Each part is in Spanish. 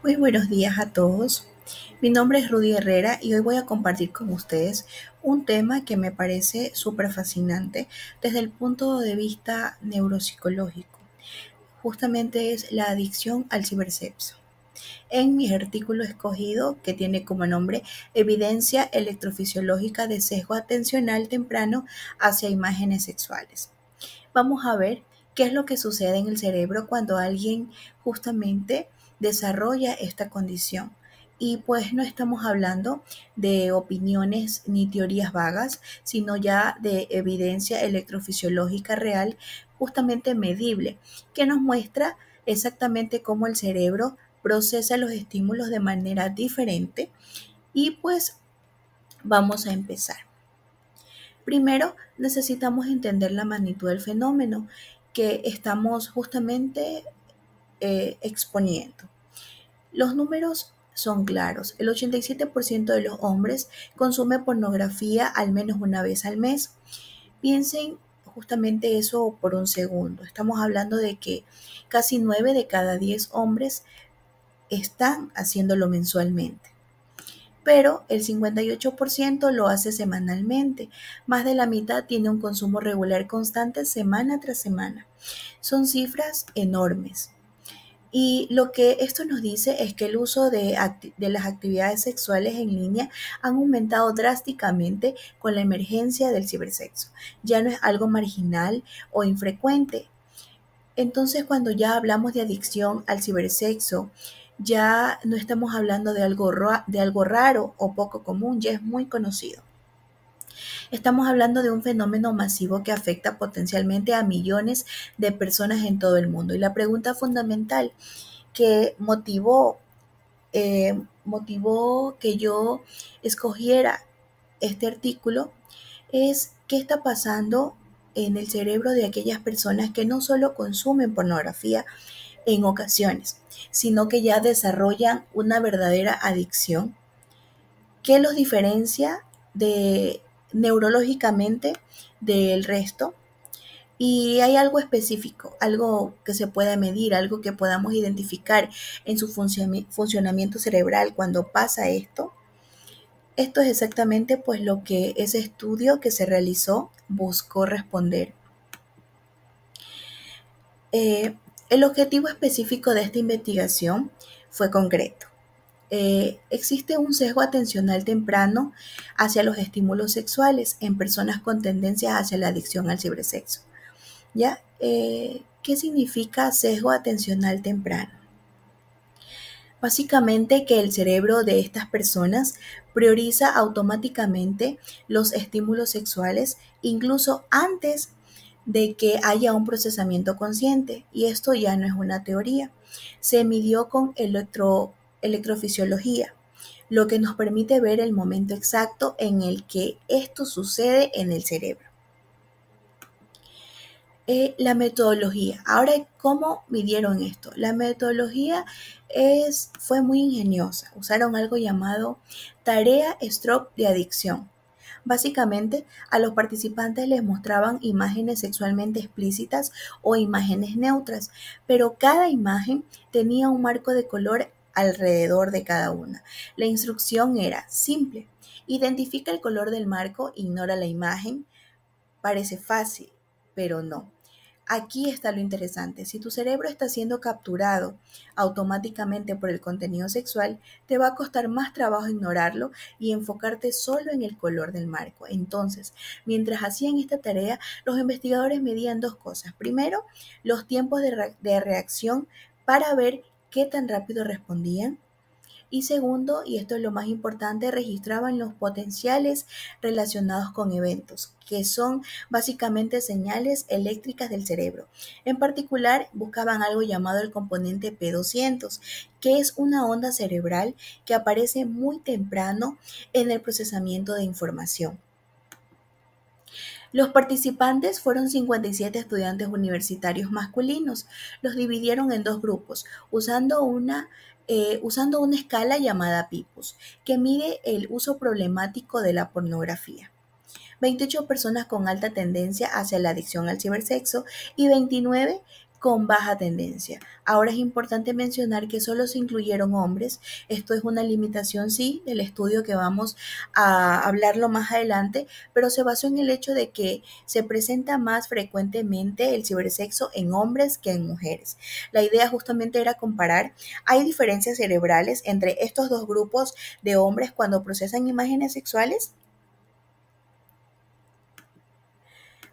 Muy buenos días a todos. Mi nombre es Rudy Herrera y hoy voy a compartir con ustedes un tema que me parece súper fascinante desde el punto de vista neuropsicológico. Justamente es la adicción al cibersexo. En mi artículo escogido, que tiene como nombre Evidencia electrofisiológica de sesgo atencional temprano hacia imágenes sexuales. Vamos a ver qué es lo que sucede en el cerebro cuando alguien justamente desarrolla esta condición. Y pues no estamos hablando de opiniones ni teorías vagas, sino ya de evidencia electrofisiológica real, justamente medible, que nos muestra exactamente cómo el cerebro procesa los estímulos de manera diferente. Y pues vamos a empezar. Primero, necesitamos entender la magnitud del fenómeno que estamos justamente exponiendo. Los números son claros. El 87% de los hombres consume pornografía al menos una vez al mes. Piensen justamente eso por un segundo. Estamos hablando de que casi 9 de cada 10 hombres están haciéndolo mensualmente, pero el 58% lo hace semanalmente. Más de la mitad tiene un consumo regular constante semana tras semana. Son cifras enormes. Y lo que esto nos dice es que el uso de las actividades sexuales en línea han aumentado drásticamente con la emergencia del cibersexo. Ya no es algo marginal o infrecuente. Entonces, cuando ya hablamos de adicción al cibersexo, ya no estamos hablando de algo raro o poco común, ya es muy conocido. Estamos hablando de un fenómeno masivo que afecta potencialmente a millones de personas en todo el mundo. Y la pregunta fundamental que motivó que yo escogiera este artículo es qué está pasando en el cerebro de aquellas personas que no solo consumen pornografía en ocasiones, sino que ya desarrollan una verdadera adicción. ¿Qué los diferencia de neurológicamente del resto? Y hay algo específico, algo que se pueda medir, algo que podamos identificar en su funcionamiento cerebral cuando pasa esto. Esto es exactamente pues lo que ese estudio que se realizó buscó responder. Eh, el objetivo específico de esta investigación fue concreto. Existe un sesgo atencional temprano hacia los estímulos sexuales en personas con tendencias hacia la adicción al cibersexo. ¿Ya? ¿Qué significa sesgo atencional temprano? Básicamente que el cerebro de estas personas prioriza automáticamente los estímulos sexuales incluso antes de que haya un procesamiento consciente. Y esto ya no es una teoría. Se midió con electrofisiología, lo que nos permite ver el momento exacto en el que esto sucede en el cerebro. La metodología. Ahora, ¿cómo midieron esto? La metodología fue muy ingeniosa. Usaron algo llamado tarea stroke de adicción. Básicamente, a los participantes les mostraban imágenes sexualmente explícitas o imágenes neutras, pero cada imagen tenía un marco de color alrededor de cada una. La instrucción era simple. Identifica el color del marco, ignora la imagen. Parece fácil, pero no. Aquí está lo interesante. Si tu cerebro está siendo capturado automáticamente por el contenido sexual, te va a costar más trabajo ignorarlo y enfocarte solo en el color del marco. Entonces, mientras hacían esta tarea, los investigadores medían dos cosas. Primero, los tiempos de reacción para ver qué tan rápido respondían. Y segundo, y esto es lo más importante, registraban los potenciales relacionados con eventos, que son básicamente señales eléctricas del cerebro. En particular, buscaban algo llamado el componente P200, que es una onda cerebral que aparece muy temprano en el procesamiento de información. Los participantes fueron 57 estudiantes universitarios masculinos. Los dividieron en dos grupos, usando una escala llamada PIPUS, que mide el uso problemático de la pornografía. 28 personas con alta tendencia hacia la adicción al cibersexo y 29 con baja tendencia. Ahora es importante mencionar que solo se incluyeron hombres. Esto es una limitación, sí, del estudio que vamos a hablarlo más adelante, pero se basó en el hecho de que se presenta más frecuentemente el cibersexo en hombres que en mujeres. La idea justamente era comparar, ¿hay diferencias cerebrales entre estos dos grupos de hombres cuando procesan imágenes sexuales?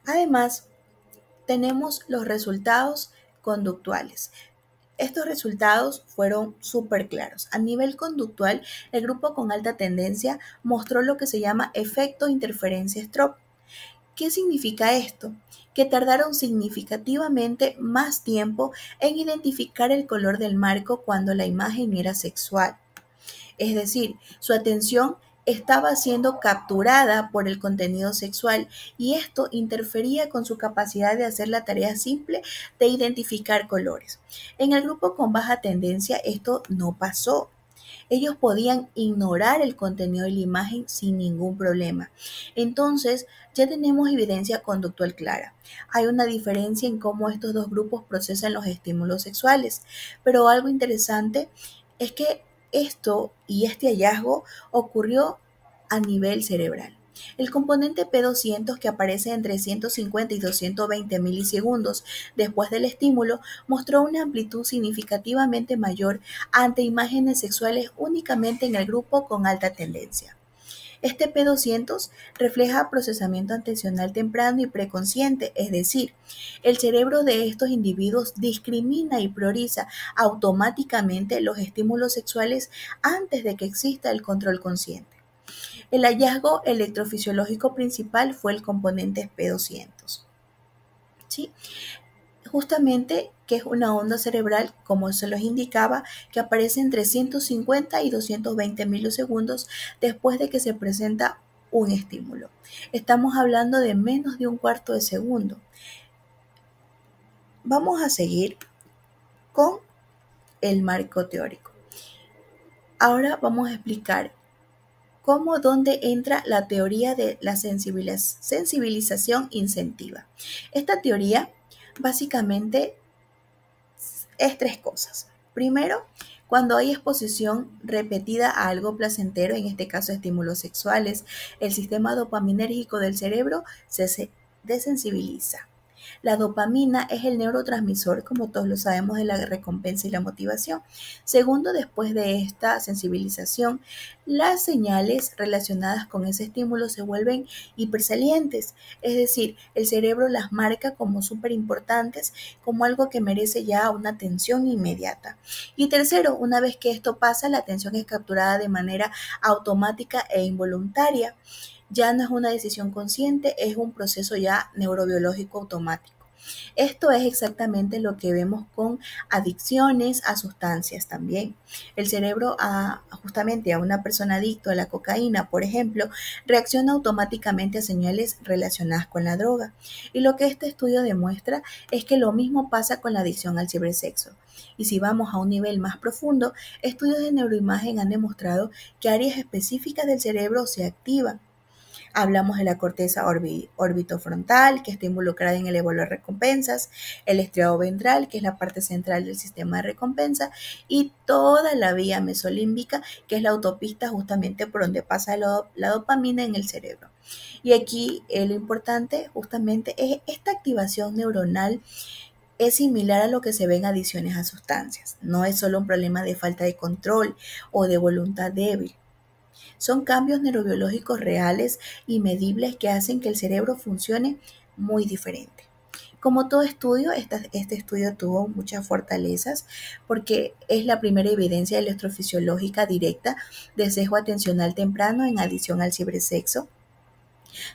Además, tenemos los resultados conductuales. Estos resultados fueron súper claros. A nivel conductual, el grupo con alta tendencia mostró lo que se llama efecto interferencia Stroop. ¿Qué significa esto? Que tardaron significativamente más tiempo en identificar el color del marco cuando la imagen era sexual. Es decir, su atención estaba siendo capturada por el contenido sexual y esto interfería con su capacidad de hacer la tarea simple de identificar colores. En el grupo con baja tendencia esto no pasó. Ellos podían ignorar el contenido de la imagen sin ningún problema. Entonces, ya tenemos evidencia conductual clara. Hay una diferencia en cómo estos dos grupos procesan los estímulos sexuales, pero algo interesante es que esto y este hallazgo ocurrió a nivel cerebral. El componente P200, que aparece entre 150 y 220 milisegundos después del estímulo, mostró una amplitud significativamente mayor ante imágenes sexuales únicamente en el grupo con alta tendencia. Este P200 refleja procesamiento atencional temprano y preconsciente, es decir, el cerebro de estos individuos discrimina y prioriza automáticamente los estímulos sexuales antes de que exista el control consciente. El hallazgo electrofisiológico principal fue el componente P200. ¿Sí? Justamente que es una onda cerebral, como se los indicaba, que aparece entre 150 y 220 milisegundos después de que se presenta un estímulo. Estamos hablando de menos de un cuarto de segundo. Vamos a seguir con el marco teórico. Ahora vamos a explicar dónde entra la teoría de la sensibilización incentiva. Esta teoría básicamente es tres cosas. Primero, cuando hay exposición repetida a algo placentero, en este caso estímulos sexuales, el sistema dopaminérgico del cerebro se desensibiliza. La dopamina es el neurotransmisor, como todos lo sabemos, de la recompensa y la motivación. Segundo, después de esta sensibilización, las señales relacionadas con ese estímulo se vuelven hipersalientes, es decir, el cerebro las marca como súper importantes, como algo que merece ya una atención inmediata. Y tercero, una vez que esto pasa, la atención es capturada de manera automática e involuntaria. Ya no es una decisión consciente, es un proceso ya neurobiológico automático. Esto es exactamente lo que vemos con adicciones a sustancias también. El cerebro, justamente a una persona adicta a la cocaína, por ejemplo, reacciona automáticamente a señales relacionadas con la droga. Y lo que este estudio demuestra es que lo mismo pasa con la adicción al cibersexo. Y si vamos a un nivel más profundo, estudios de neuroimagen han demostrado que áreas específicas del cerebro se activan. Hablamos de la corteza orbitofrontal, que está involucrada en el evaluar recompensas, el estriado ventral, que es la parte central del sistema de recompensa, y toda la vía mesolímbica, que es la autopista justamente por donde pasa la dopamina en el cerebro. Y aquí lo importante justamente es esta activación neuronal es similar a lo que se ve en adicciones a sustancias. No es solo un problema de falta de control o de voluntad débil. Son cambios neurobiológicos reales y medibles que hacen que el cerebro funcione muy diferente. Como todo estudio, este estudio tuvo muchas fortalezas porque es la primera evidencia electrofisiológica directa de sesgo atencional temprano en adición al cibersexo.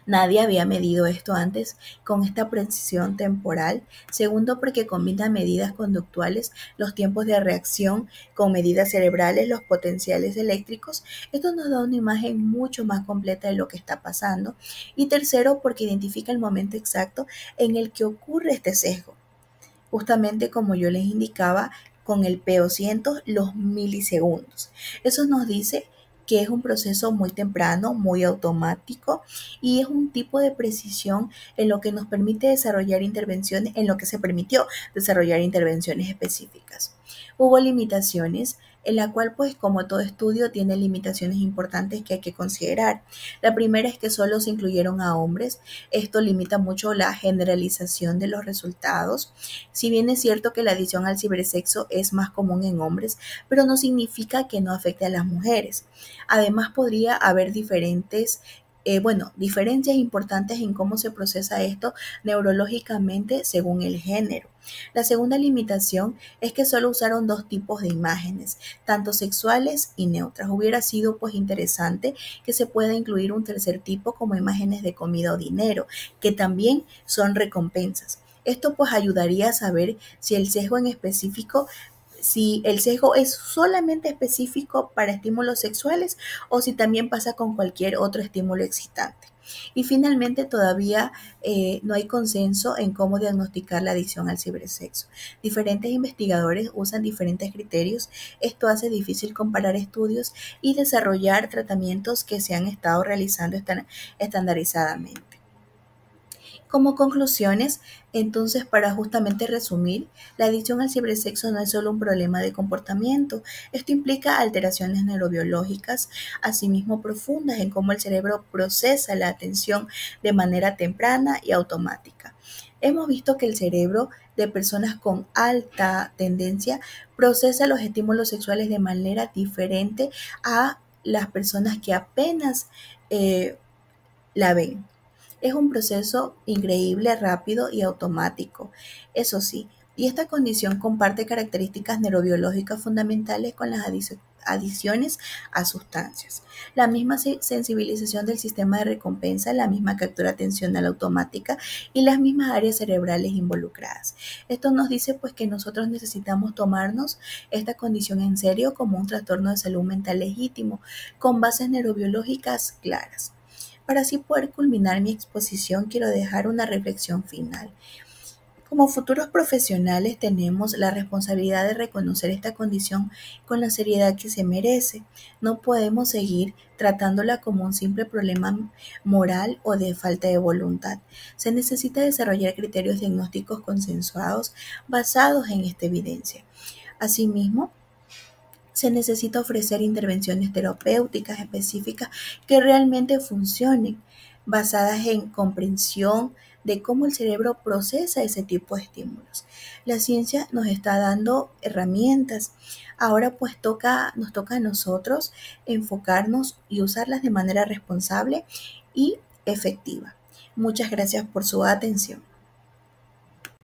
Nadie había medido esto antes con esta precisión temporal. Segundo, porque combina medidas conductuales, los tiempos de reacción con medidas cerebrales, los potenciales eléctricos. Esto nos da una imagen mucho más completa de lo que está pasando. Y tercero, porque identifica el momento exacto en el que ocurre este sesgo. Justamente como yo les indicaba con el P200, los milisegundos. Eso nos dice que es un proceso muy temprano, muy automático y es un tipo de precisión en lo que nos permite desarrollar intervenciones, en lo que se permitió desarrollar intervenciones específicas. Hubo limitaciones en la cual, pues, como todo estudio, tiene limitaciones importantes que hay que considerar. La primera es que solo se incluyeron a hombres. Esto limita mucho la generalización de los resultados. Si bien es cierto que la adicción al cibersexo es más común en hombres, pero no significa que no afecte a las mujeres. Además, podría haber diferencias importantes en cómo se procesa esto neurológicamente según el género. La segunda limitación es que solo usaron dos tipos de imágenes, tanto sexuales y neutras. Hubiera sido pues interesante que se pueda incluir un tercer tipo como imágenes de comida o dinero, que también son recompensas. Esto pues ayudaría a saber si el sesgo es solamente específico para estímulos sexuales o si también pasa con cualquier otro estímulo excitante. Y finalmente todavía no hay consenso en cómo diagnosticar la adicción al cibersexo. Diferentes investigadores usan diferentes criterios. Esto hace difícil comparar estudios y desarrollar tratamientos que se han estado realizando estandarizadamente. Como conclusiones, entonces, para justamente resumir, la adicción al cibersexo no es solo un problema de comportamiento, esto implica alteraciones neurobiológicas, asimismo profundas en cómo el cerebro procesa la atención de manera temprana y automática. Hemos visto que el cerebro de personas con alta tendencia procesa los estímulos sexuales de manera diferente a las personas que apenas la ven. Es un proceso increíble, rápido y automático. Eso sí, y esta condición comparte características neurobiológicas fundamentales con las adiciones a sustancias. La misma sensibilización del sistema de recompensa, la misma captura atencional automática y las mismas áreas cerebrales involucradas. Esto nos dice pues que nosotros necesitamos tomarnos esta condición en serio como un trastorno de salud mental legítimo, con bases neurobiológicas claras. Para así poder culminar mi exposición, quiero dejar una reflexión final. Como futuros profesionales tenemos la responsabilidad de reconocer esta condición con la seriedad que se merece. No podemos seguir tratándola como un simple problema moral o de falta de voluntad. Se necesita desarrollar criterios diagnósticos consensuados basados en esta evidencia. Asimismo, se necesita ofrecer intervenciones terapéuticas específicas que realmente funcionen, basadas en comprensión de cómo el cerebro procesa ese tipo de estímulos. La ciencia nos está dando herramientas. Ahora pues nos toca a nosotros enfocarnos y usarlas de manera responsable y efectiva. Muchas gracias por su atención.